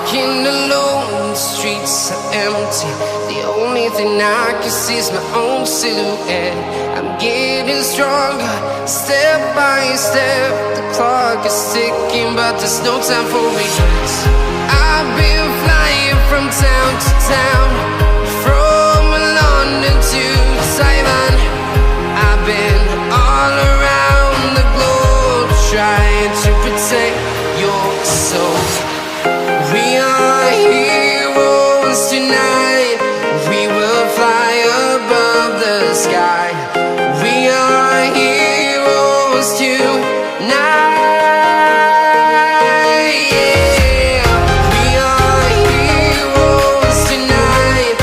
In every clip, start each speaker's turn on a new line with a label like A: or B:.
A: walking alone, the streets are empty. The only thing I can see is my own silhouette. I'm getting stronger, step by step. The clock is ticking, but there's no time for regrets. I've been flying from town to town, from London to Taiwan. I've been all around the globe, trying to protect your soul. We are heroes tonight. We will fly above the sky. We are heroes tonight. Yeah. We are heroes tonight.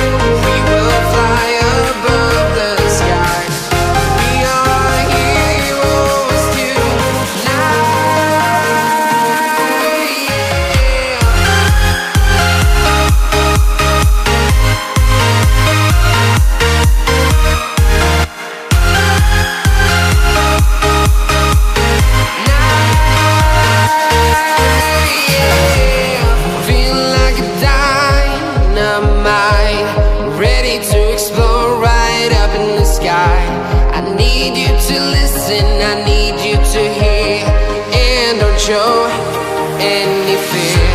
A: We will fly above the sky. We are heroes tonight. I need you to hear and don't show any fear.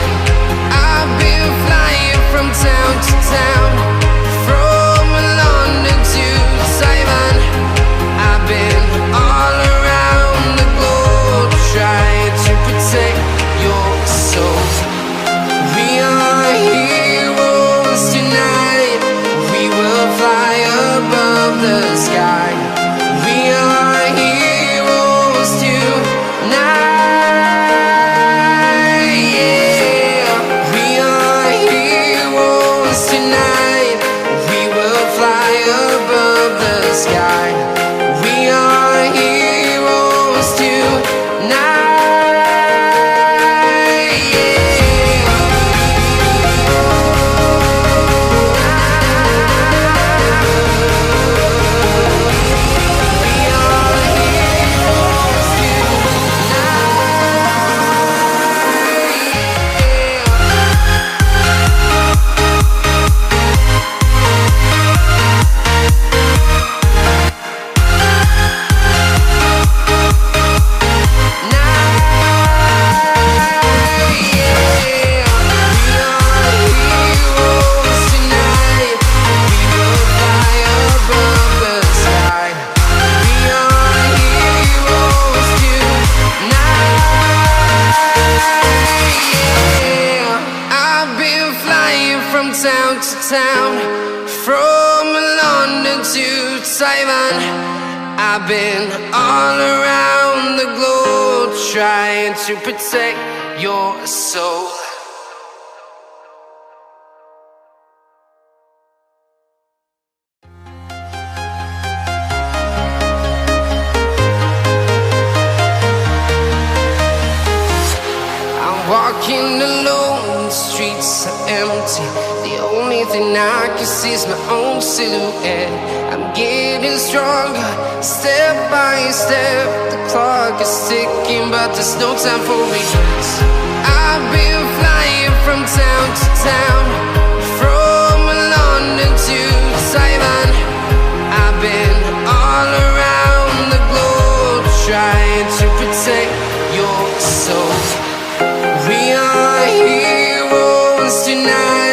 A: I've been flying from town to town, from London to Taiwan. I've been all around the globe, trying to protect your soul. We are heroes tonight. We will fly above the sky. We are heroes tonight. Yeah. We are heroes tonight. We will fly above the sky. We are heroes tonight. Yeah. From town to town, from London to Taiwan. I've been all around the globe, trying to protect your soul. I'm walking alone, the streets are empty. The only thing I can see is my own silhouette. I'm getting stronger, step by step. The clock is ticking, but there's no time for regrets. I've been flying from town to town, from London to Taiwan. I've been all around the globe, trying to protect your soul. We are heroes tonight.